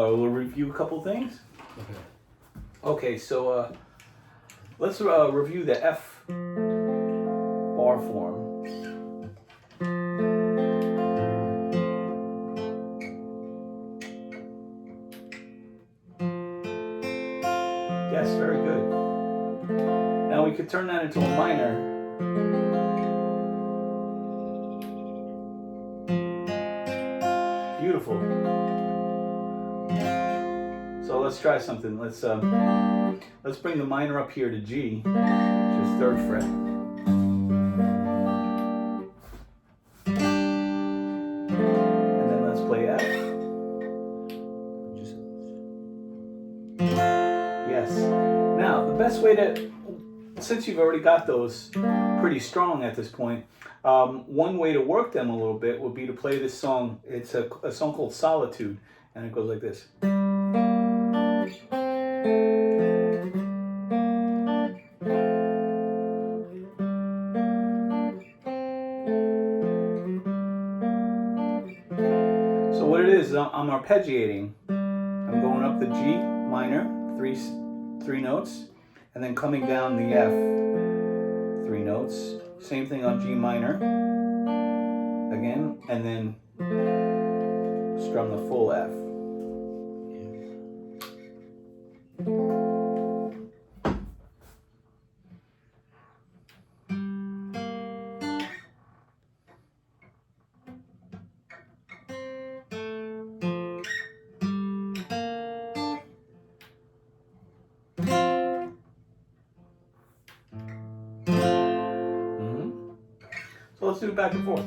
we'll review a couple things. Okay. Okay, so let's review the F bar form. Yes, very good. Now we could turn that into a minor. Beautiful. So let's try something. Let's bring the minor up here to G, which is 3rd fret. And then let's play F. Yes. Now, the best way to, since you've already got those pretty strong at this point, one way to work them a little bit would be to play this song. It's a song called Solitude, and it goes like this. So what it is, I'm arpeggiating. I'm going up the G minor, three notes, and then coming down the F, 3 notes. Same thing on G minor, again, and then strum the full F. So let's do it back and forth.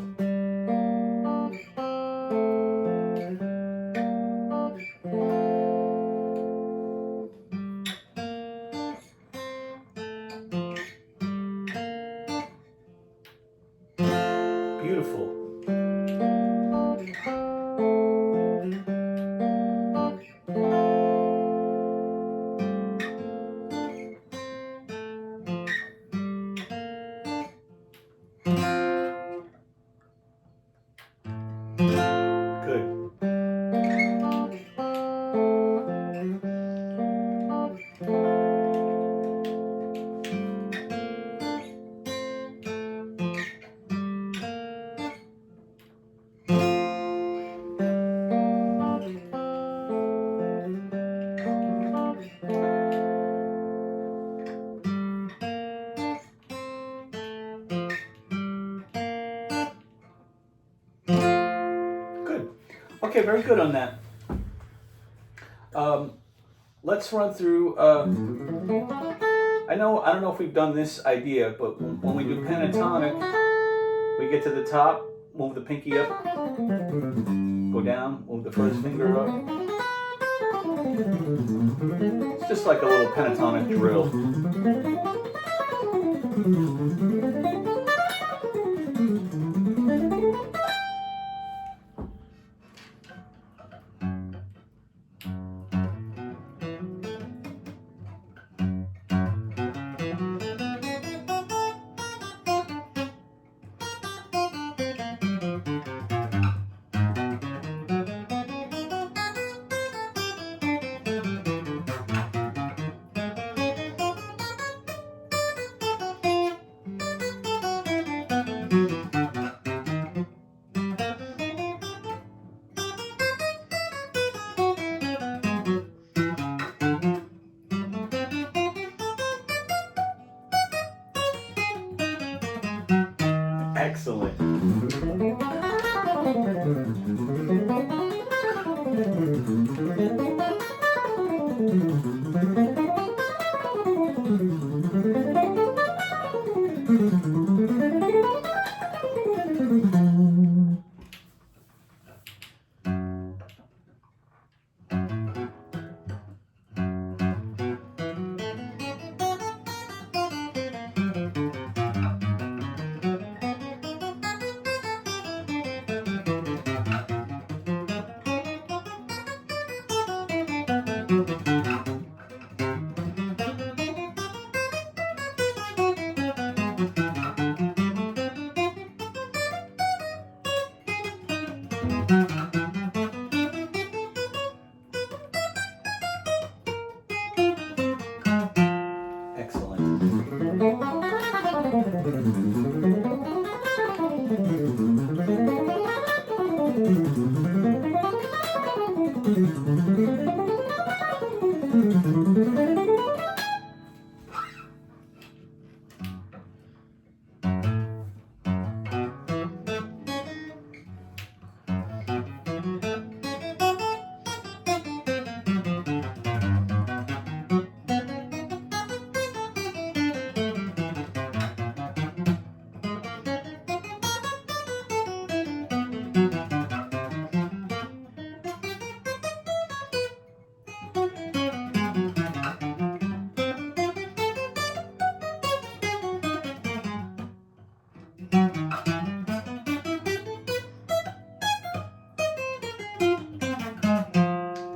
Beautiful. Good. Okay, very good on that. Let's run through. I don't know if we've done this idea, but when we do pentatonic, we get to the top, move the pinky up, go down, move the first finger up. It's just like a little pentatonic drill. Excellent.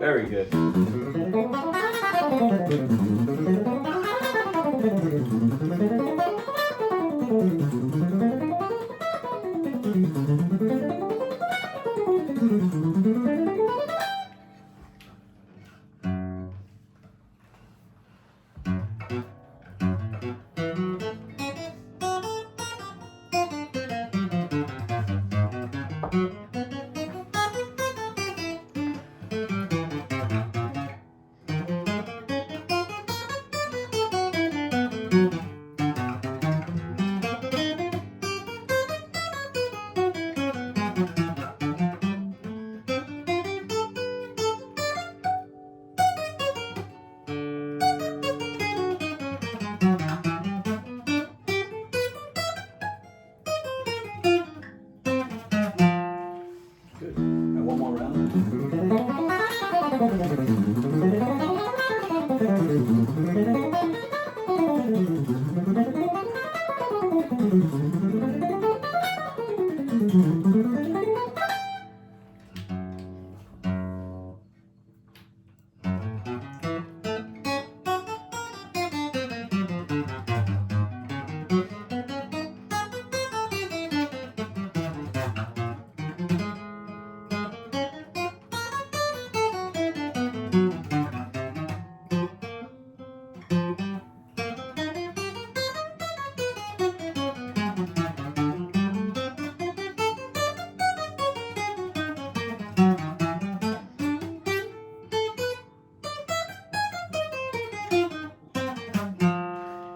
Very good. Good. And one more round.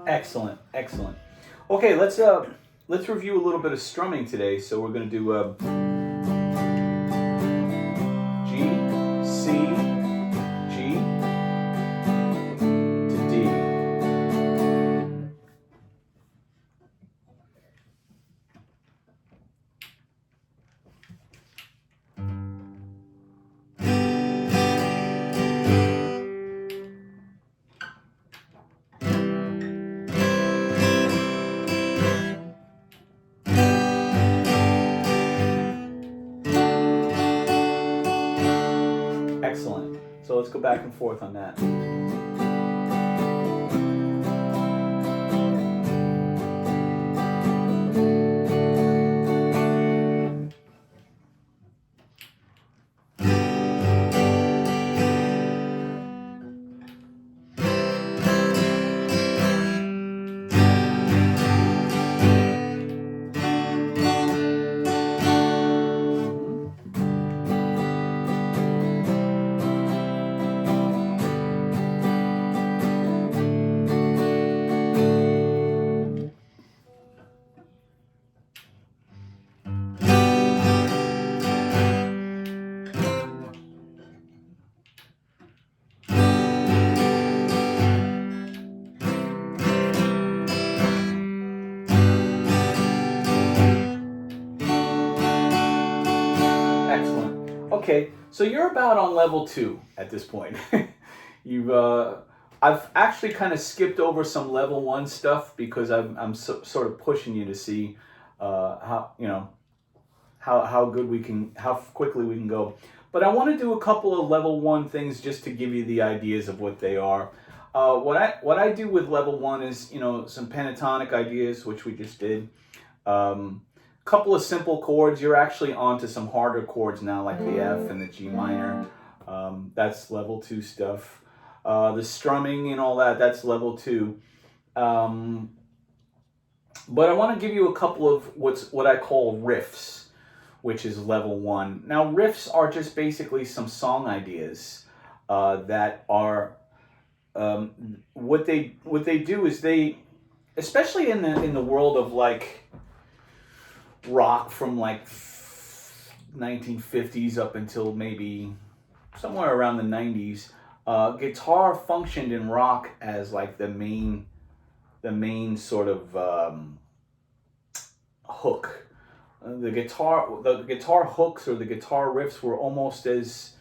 Excellent, excellent. Okay, let's review a little bit of strumming today. So we're going to do G, C, G to D. Excellent. So let's go back and forth on that. Okay, so you're about on level 2 at this point. I've actually kind of skipped over some level 1 stuff because I'm sort of pushing you to see how quickly we can go. But I want to do a couple of level 1 things just to give you the ideas of what they are. What I do with level 1 is some pentatonic ideas, which we just did. Couple of simple chords. You're actually onto some harder chords now, like the F and the G minor. That's level 2 stuff. The strumming and all that's level 2. But I want to give you a couple of what I call riffs, which is level 1. Now riffs are just basically some song ideas that are what they do is they, especially in the world of like rock from like 1950s up until maybe somewhere around the 90s, guitar functioned in rock as like the main sort of hook. The guitar hooks or the guitar riffs were almost as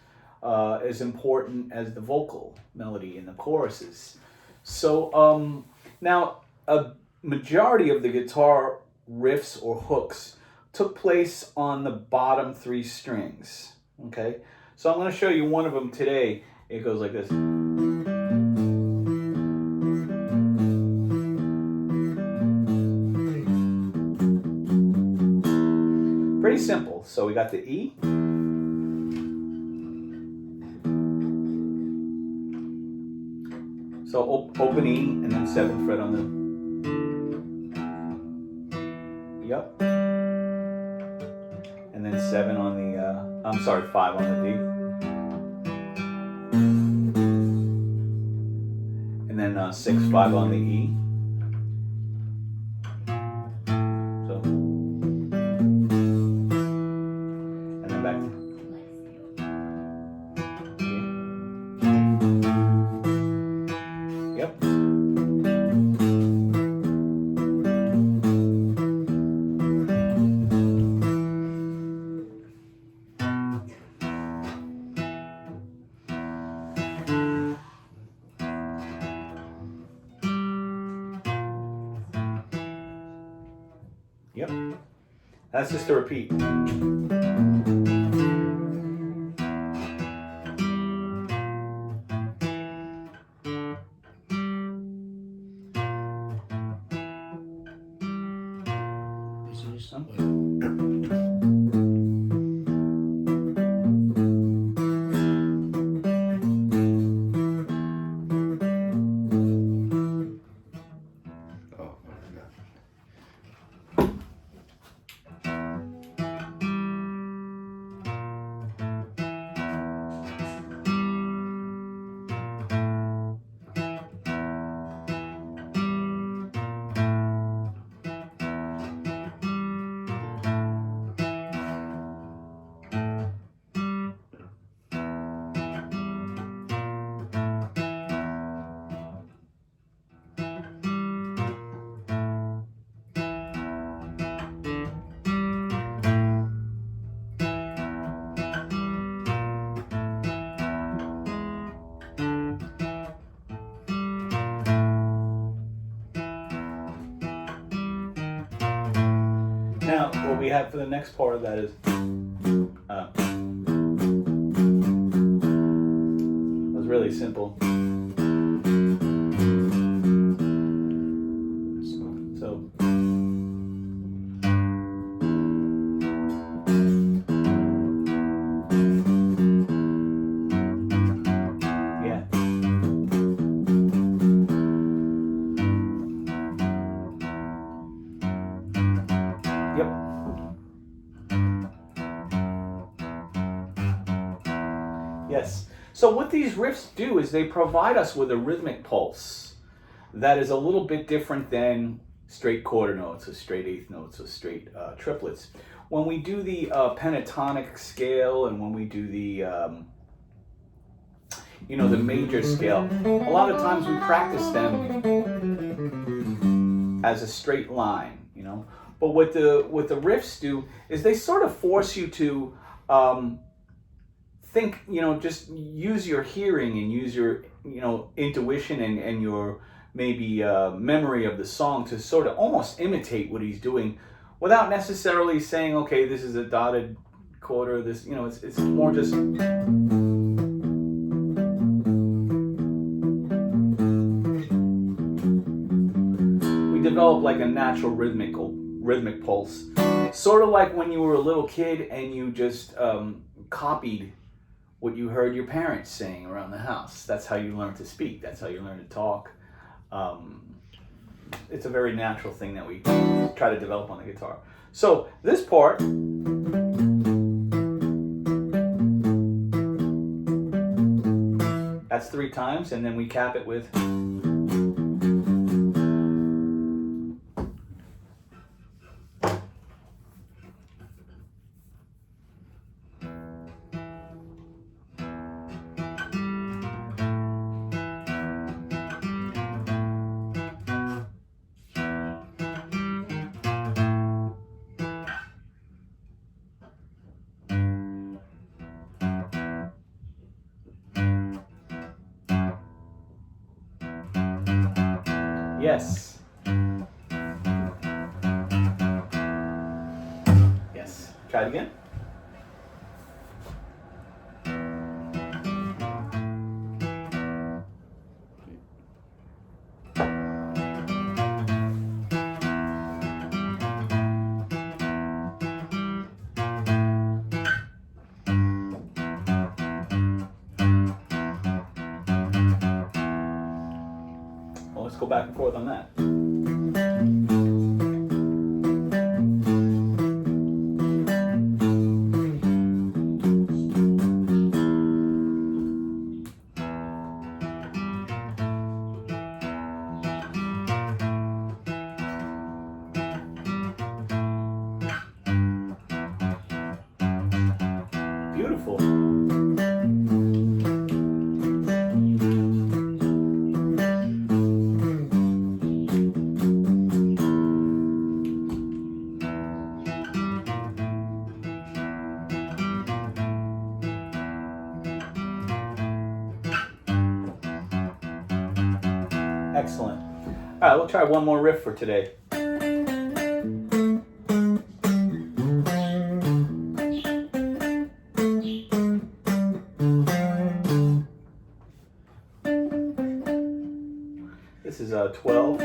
important as the vocal melody in the choruses. So now a majority of the guitar riffs or hooks took place on the bottom 3 strings. Okay, So I'm going to show you one of them today. It goes like this. Pretty simple. So we got the E. So open E and then 7th fret on the. Yep. And then 7 on the. 5 on the D. And then 6, 5 on the E. So. And then back to. Yep. Yep. That's just a repeat. Now, what we have for the next part of that is it was really simple. So yeah. Yep. Yes. So what these riffs do is they provide us with a rhythmic pulse that is a little bit different than straight quarter notes or straight eighth notes or straight triplets. When we do the pentatonic scale and when we do the the major scale, a lot of times we practice them as a straight line, But what the riffs do is they sort of force you to think, just use your hearing and use your, intuition and your maybe memory of the song to sort of almost imitate what he's doing without necessarily saying, okay, this is a dotted quarter, this, it's more just... We develop like a natural rhythmic pulse, sort of like when you were a little kid and you just copied what you heard your parents saying around the house. That's how you learn to speak. That's how you learn to talk. It's a very natural thing that we try to develop on the guitar. So this part, that's 3 times, and then we cap it with... Yes. Yes. Try it again. go back and forth on that. Beautiful. Excellent. All right, we'll try one more riff for today. This is 12.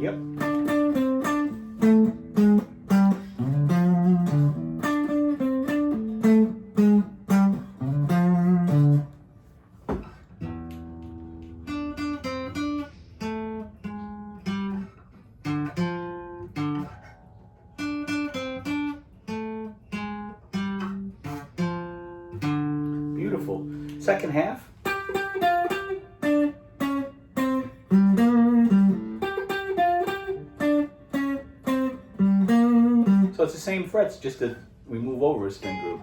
Yep. Beautiful. Second half. So it's the same frets, just that we move over a string group.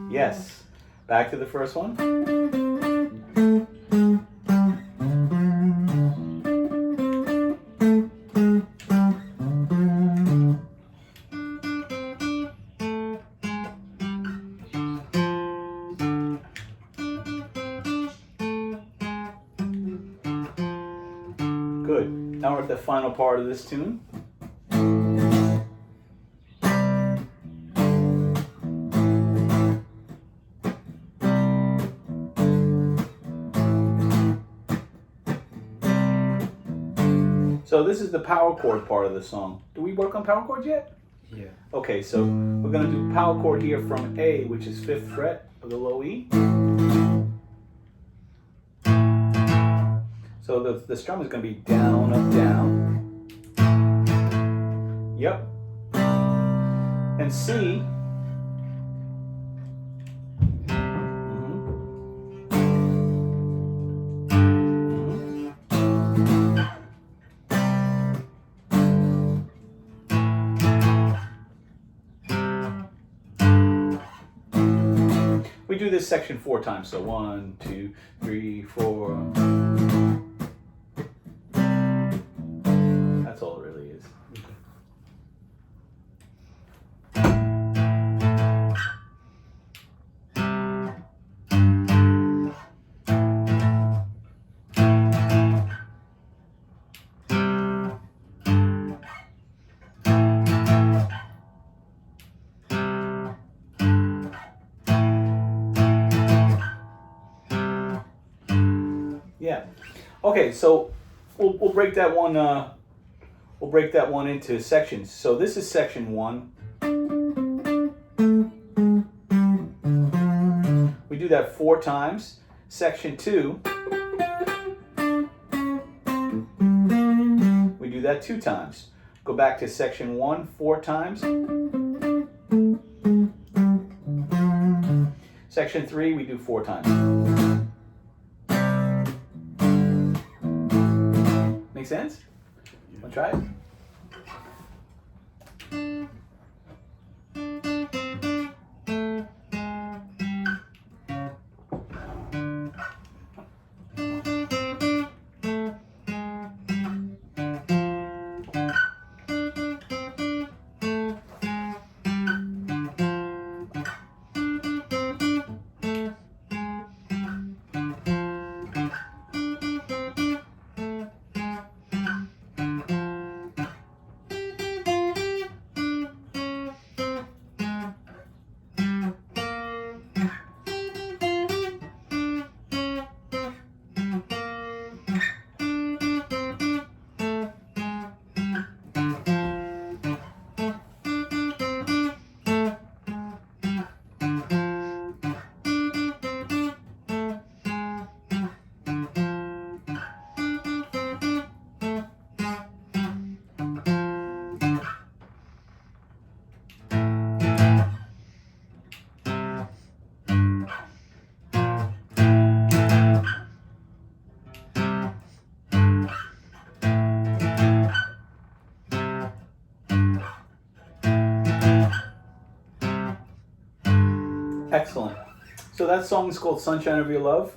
Yes. Back to the first one. Good. Now we're at the final part of this tune. So this is the power chord part of the song. Do we work on power chords yet? Yeah. Okay, so we're going to do power chord here from A, which is 5th fret of the low E. So the strum is going to be down, up, down. Yep. And C. We do this section 4 times, so 1, 2, 3, 4. That's all it really is. Yeah. Okay, so we'll break that one. We'll break that one into sections. So this is section 1. We do that 4 times. Section 2. We do that 2 times. Go back to section 1 4 times. Section 3 we do 4 times. Make sense? Wanna try it? Excellent. So that song is called Sunshine of Your Love.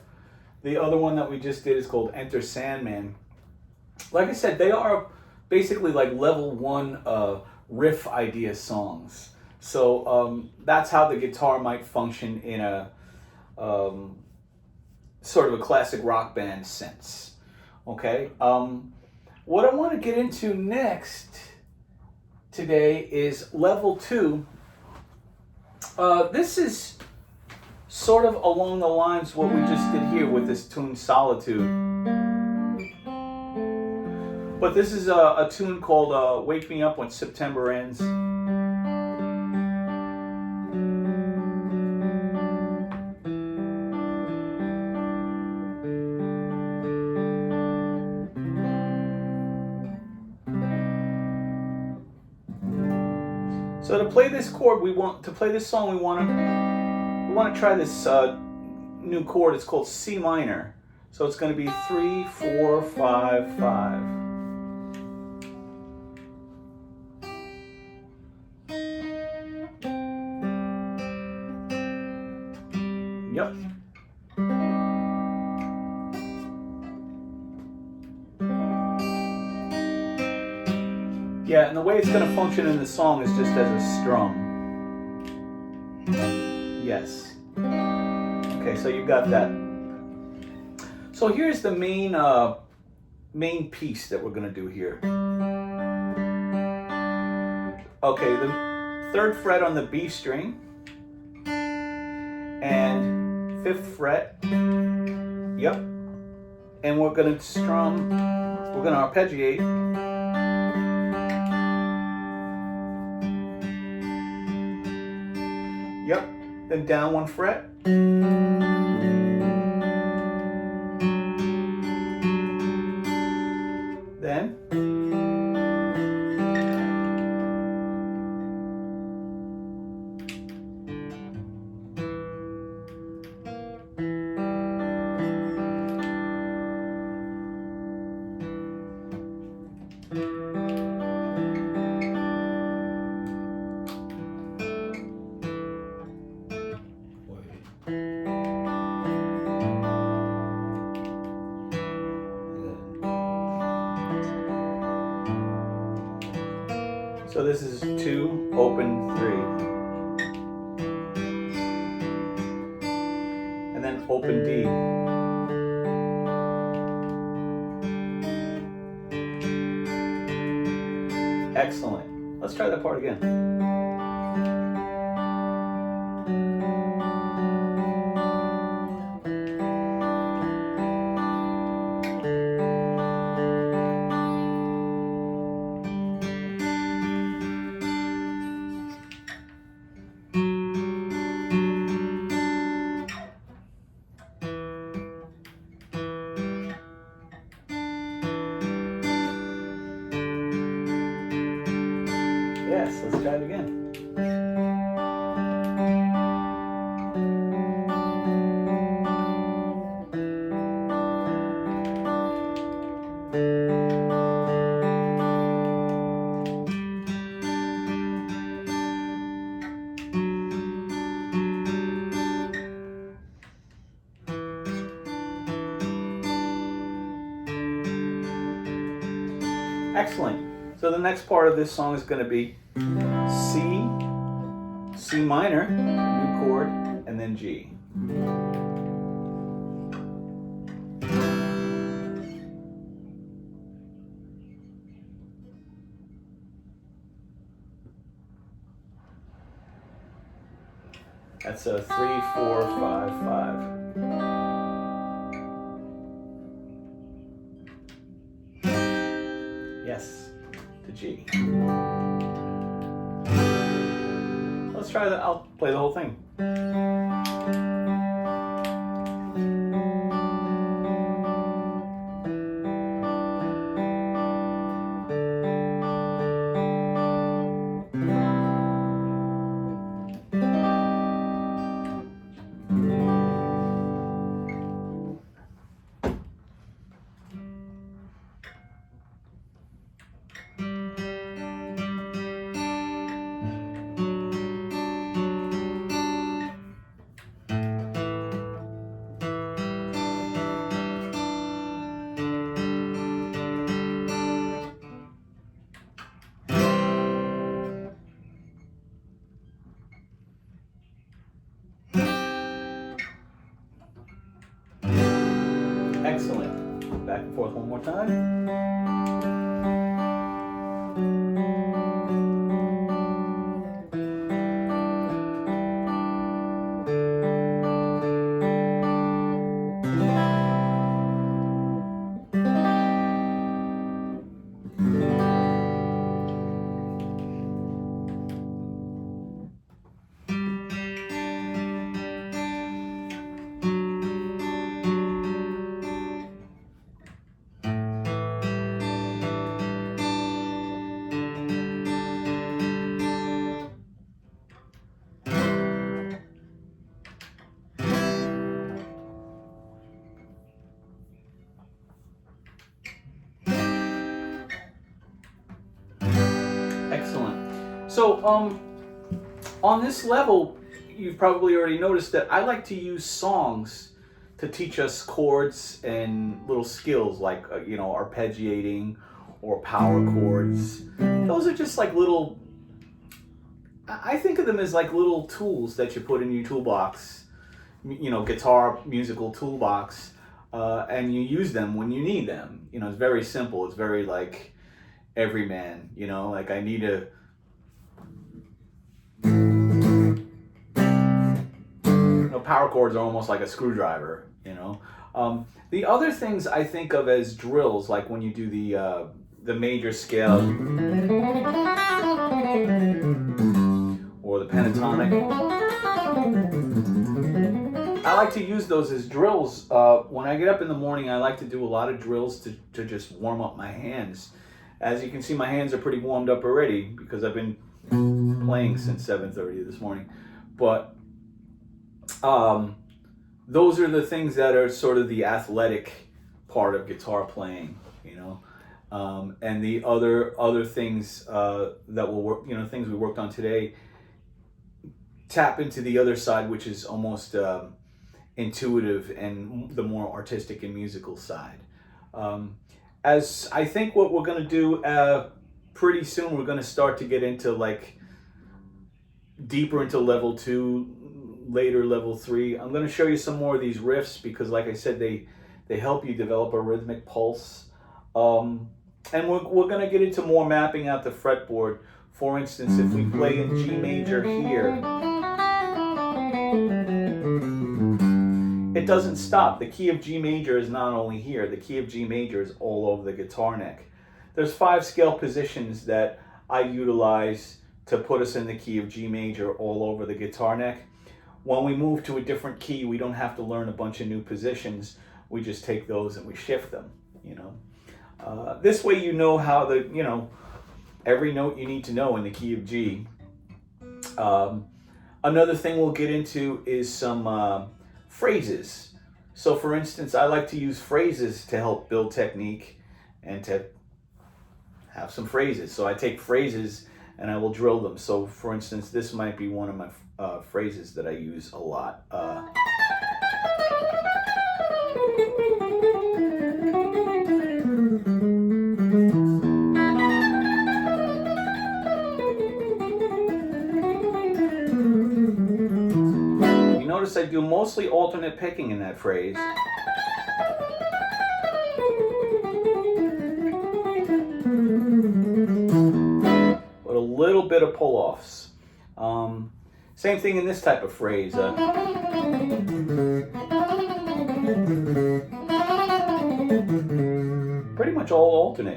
The other one that we just did is called Enter Sandman. Like I said, they are basically like level 1 riff idea songs. So that's how the guitar might function in a sort of a classic rock band sense. Okay? What I want to get into next today is level 2. This is sort of along the lines of what we just did here with this tune Solitude. But this is a tune called Wake Me Up When September Ends. So to play this chord, we want to try this new chord. It's called C minor. So it's going to be 3, 4, 5, 5. Yep. Yeah, and the way it's going to function in the song is just as a strum. Yes. Okay, so you got that. So here's the main piece that we're going to do here. Okay, the 3rd fret on the B string and 5th fret. Yep. And we're going to strum, we're going to arpeggiate. Yep. Then down 1 fret. Then so this is 2, open 3. And then open D. Excellent. Let's try that part again. Yes, let's try it again. Excellent. So the next part of this song is going to be C minor, new chord, and then G. That's a 3, 4, 5, 5. Yes, to G. Let's try that. I'll play the whole thing. and forth one more time. Excellent. So, on this level, you've probably already noticed that I like to use songs to teach us chords and little skills like, arpeggiating or power chords. Those are just like little, I think of them as like little tools that you put in your toolbox, guitar musical toolbox, and you use them when you need them. It's very simple. It's very like everyman, like I need a, power chords are almost like a screwdriver, The other things I think of as drills, like when you do the major scale or the pentatonic, I like to use those as drills. When I get up in the morning, I like to do a lot of drills to just warm up my hands. As you can see, my hands are pretty warmed up already because I've been playing since 7:30 this morning. But those are the things that are sort of the athletic part of guitar playing, and the other things that will work, things we worked on today, tap into the other side, which is almost intuitive and the more artistic and musical side. As I think what we're going to do pretty soon, we're going to start to get into like deeper into level 2, later level 3. I'm going to show you some more of these riffs because, like I said, they help you develop a rhythmic pulse. And we're going to get into more mapping out the fretboard. For instance, if we play in G major here, it doesn't stop. The key of G major is not only here, the key of G major is all over the guitar neck. There's 5 scale positions that I utilize to put us in the key of G major all over the guitar neck. When we move to a different key, we don't have to learn a bunch of new positions. We just take those and we shift them, This way how every note you need to know in the key of G. Another thing we'll get into is some phrases. So for instance, I like to use phrases to help build technique and to have some phrases. So I take phrases and I will drill them. So for instance, this might be one of my phrases that I use a lot. You notice I do mostly alternate picking in that phrase. But a little bit of pull-offs. Same thing in this type of phrase. Pretty much all alternate.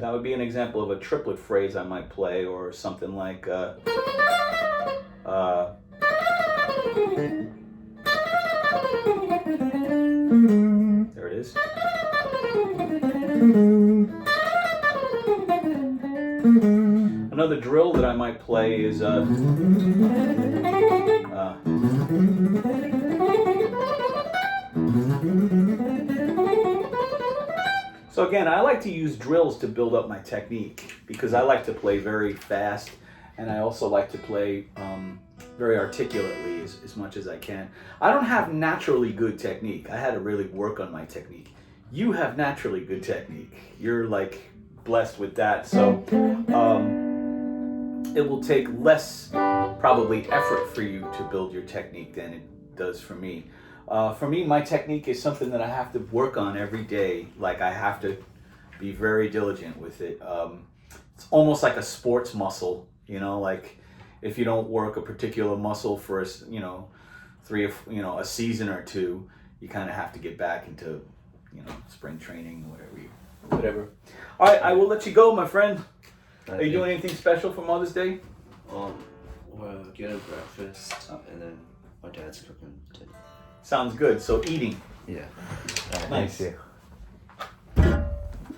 That would be an example of a triplet phrase I might play, or something like there it is. Another drill that I might play is so again, I like to use drills to build up my technique because I like to play very fast, and I also like to play very articulately as much as I can. I don't have naturally good technique. I had to really work on my technique. You have naturally good technique. You're like blessed with that. So it will take less probably effort for you to build your technique than it does for me. For me, my technique is something that I have to work on every day. Like I have to be very diligent with it. It's almost like a sports muscle, you know, like if you don't work a particular muscle for a, you know, a season or two, you kind of have to get back into, you know, spring training, whatever. All right, I will let you go, my friend. Are you doing anything special for Mother's Day? We're getting breakfast, and then my dad's cooking dinner. Sounds good. So eating. Yeah. Nice. Thank you.